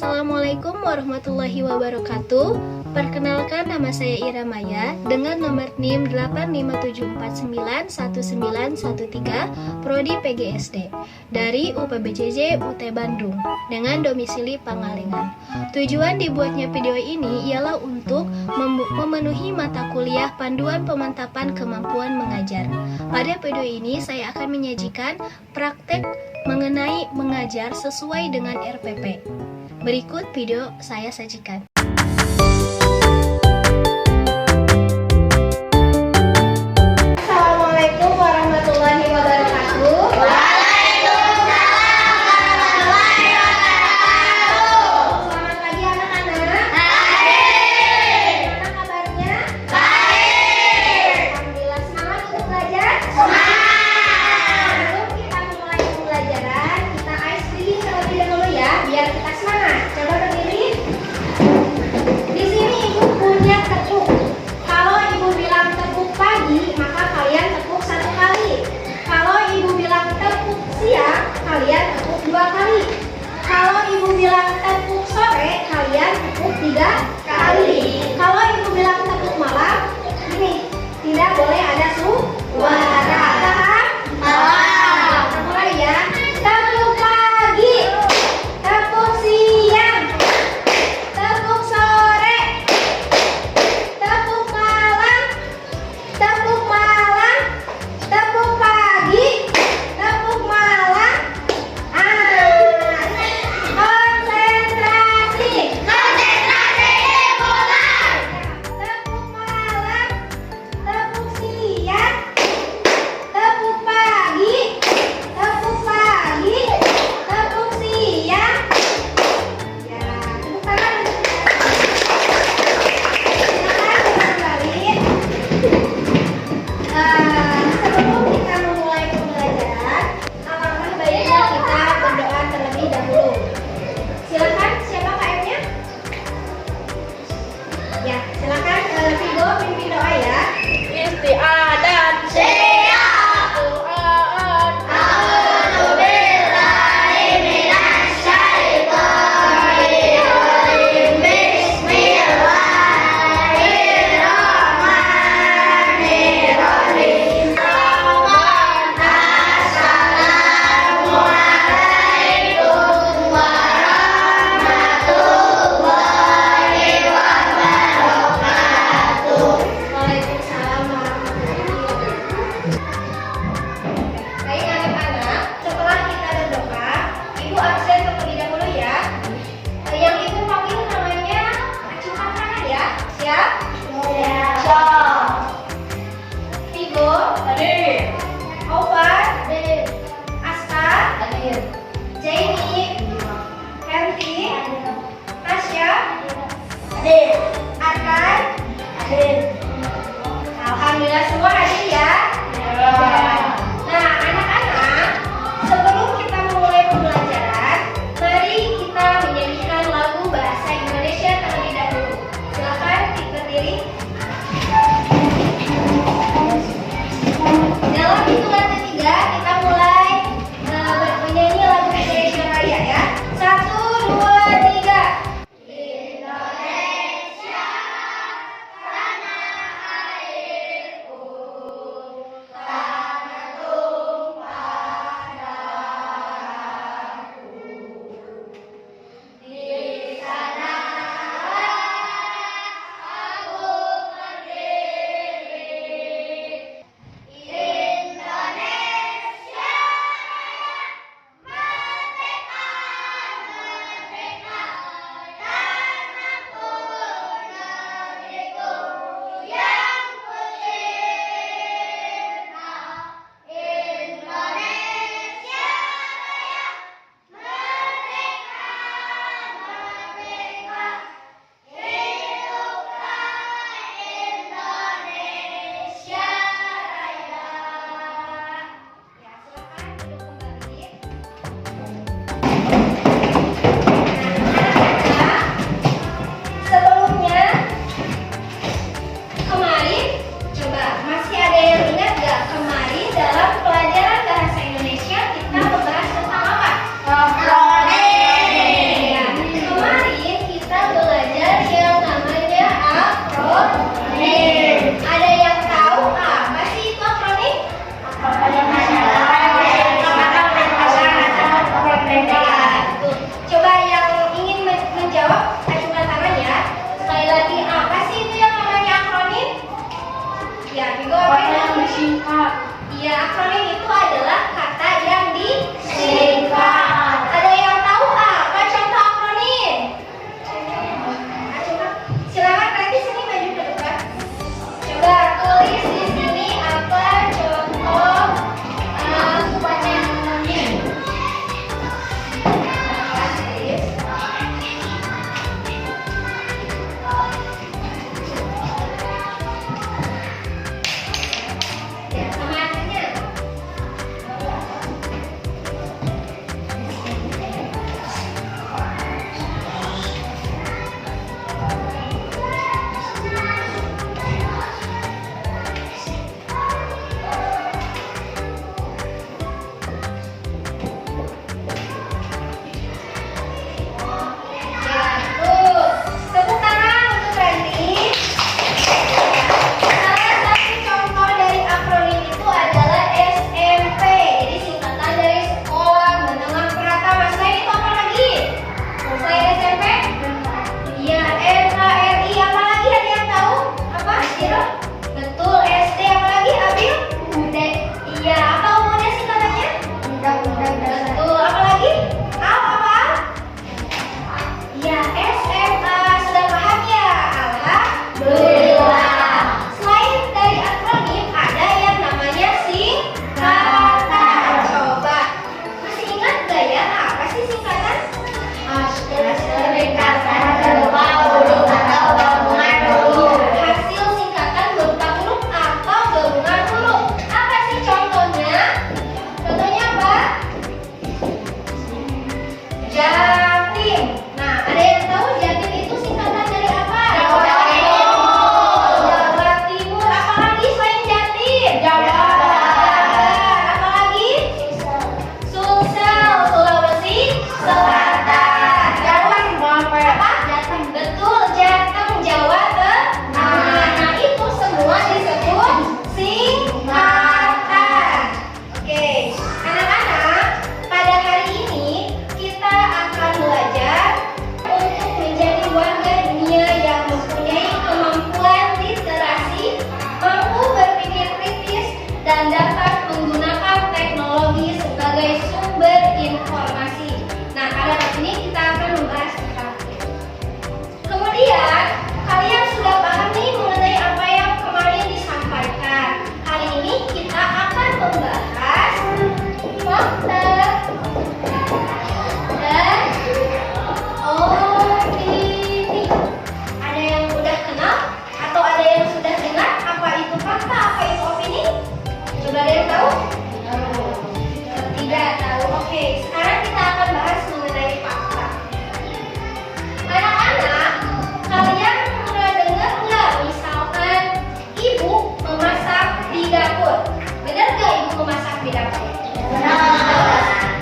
Assalamualaikum warahmatullahi wabarakatuh. Perkenalkan, nama saya Ira Maya dengan nomor NIM 857491913 Prodi PGSD dari UPBJJ UT Bandung dengan domisili Pangalengan. Tujuan dibuatnya video ini ialah untuk memenuhi mata kuliah panduan pemantapan kemampuan mengajar. Pada video ini saya akan menyajikan praktek mengenai mengajar sesuai dengan RPP. Berikut video saya sajikan. Assalamualaikum warahmatullahi wabarakatuh. Waalaikumsalam warahmatullahi wabarakatuh. Selamat pagi anak-anak. Baik. Gimana kabarnya? Baik. Alhamdulillah, semangat untuk belajar? Semangat. Sebelum kita mulai pembelajaran, kita ice reading terlebih dahulu ya, biar kita semangat. Coba berdiri. Di sini ibu punya tepuk. Kalau ibu bilang tepuk pagi, maka kalian tepuk 1 kali. Kalau ibu bilang tepuk siang, kalian tepuk 2 kali. Kalau ibu bilang tepuk sore, kalian tepuk 3 kali. Kalau ibu bilang tepuk malam, ini tidak boleh ada suara. Paham? Paham. Kita mulai ya. Tepuk pagi, tepuk siang, tepuk sore, tepuk malam, tepuk malam, tepuk pagi, tepuk malam. Konsentrasi. Konsentrasi dimulai. Tepuk malam, tepuk siang, tepuk pagi, tepuk pagi, tepuk siang. Ya, tepuk tangan. Silakan kembali. Sebelum kita memulai pembelajaran, alangkah baiknya kita berdoa terlebih dahulu. Silakan, siapa KM-nya? Ya, silakan Vigo pimpin doa ya. Istiadat. Siap. Doaan. A'udzubillahi minasyaitonir rajim. Bismillahirrahmanirrahim. Assalamualaikum warahmatullahi wabarakatuh. Waalaikumsalam warahmatullahi wabarakatuh. Baik anak-anak, setelah kita berdoa, ibu absen terlebih dahulu ya. Yang ibu panggil namanya acungkan tangan ya. Siap? Vigo, Hadir. Ovar, Hadir. Aska, Hadir. Jamie, Henty, Tasya, Hadir. Arkan. Hadir. Alhamdulillah semua hadir ya. Nah, anak-anak, sebelum kita memulai pembelajaran, mari kita menyanyikan lagu bahasa Indonesia terlebih dahulu. Silakan berdiri. Dalam hitungan ketiga, kita mulai menyanyi lagu Indonesia Raya ya. 1, 2, 3. Indonesia, tanah airku. Ya, SMA sudah paham ya? Alhamdulillah. Selain dari akronim, ada yang namanya singkatan. Coba, masih ingat gak ya apa sih singkatan? Hasil singkatan berupa huruf atau gabungan huruf. Apa sih contohnya? Contohnya apa? Jatim. Nah, ada yang tahu Jatim itu singkatan dari apa? Jawa Timur. Apa lagi selain Jatim? Jabar. Apa lagi? Sulsel, Sulawesi Selatan. Jateng. Apa? Jateng. Betul, Jateng, Jawa Tengah. Nah, itu semua disebut singkatan. Oke, anak-anak, pada hari ini kita akan belajar untuk menjadi warga dunia yang mempunyai kemampuan literasi, mampu berpikir kritis, dan dapat menggunakan teknologi sebagai sumber informasi. Nah, pada hari ini kita akan membahas tentang itu. Kemudian, kalian sudah paham nih mengenai apa yang kemarin disampaikan. Hari ini kita akan membahas fakta dan opini. Ada yang udah kenal atau ada yang sudah dengar apa itu fakta, apa itu opini? Coba ada yang tahu? Tidak tahu. Oke, sekarang kita akan bahas mengenai fakta. Anak-anak, kalian pernah dengar nggak misalkan ibu memasak di dapur? Benar nggak ibu memasak di dapur?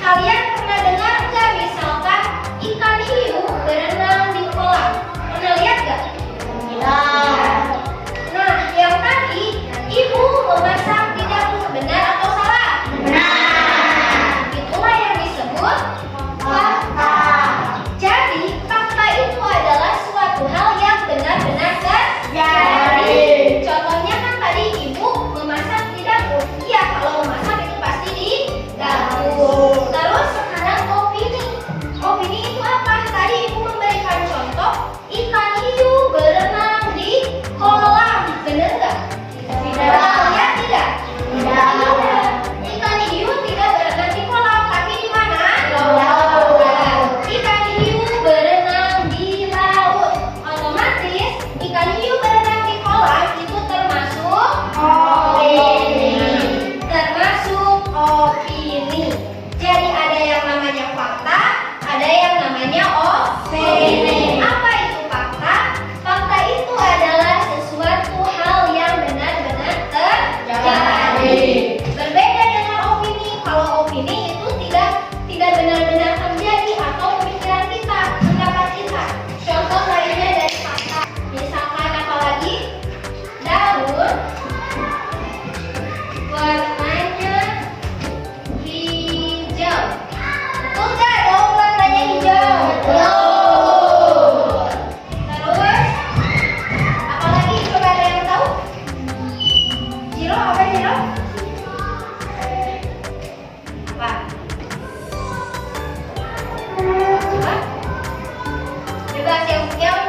Kalian pernah dengar nggak misalkan ikan hiu berenang di kolam? Pernah lihat nggak? Nah, yang tadi ibu memasak di dapur, benar atau salah? Itulah yang disebut fakta. Jadi, fakta itu adalah suatu hal yang benar-benar terjadi. Contohnya kan tadi ibu memasak di dapur. Iya, kalau memasak itu pasti di dapur. Terus sekarang opini. Opini itu apa? Tadi ibu memberikan contoh ikan hiu berenang di kolam. Benar nggak? Ya tidak? Ikan hiu tidak berenang di kolam, tapi di mana? Ikan hiu berenang di laut. Otomatis ikan hiu berenang di kolam itu termasuk opini. Jadi ada yang namanya fakta, ada yang namanya opini. Apa itu fakta? Fakta itu adalah sesuatu hal yang benar-benar terjadi. Berbeda dengan opini. Kalau opini itu tidak benar-benar terjadi atau pemikiran kita, pendapat kita. Contoh lainnya dari fakta. Misalkan apa lagi? Daun warnanya hijau. Betul nggak daun warnanya hijau? Terus apa lagi? Coba ada yang tahu? Jiro, apa Jiro? Apa? Coba? Bebas yang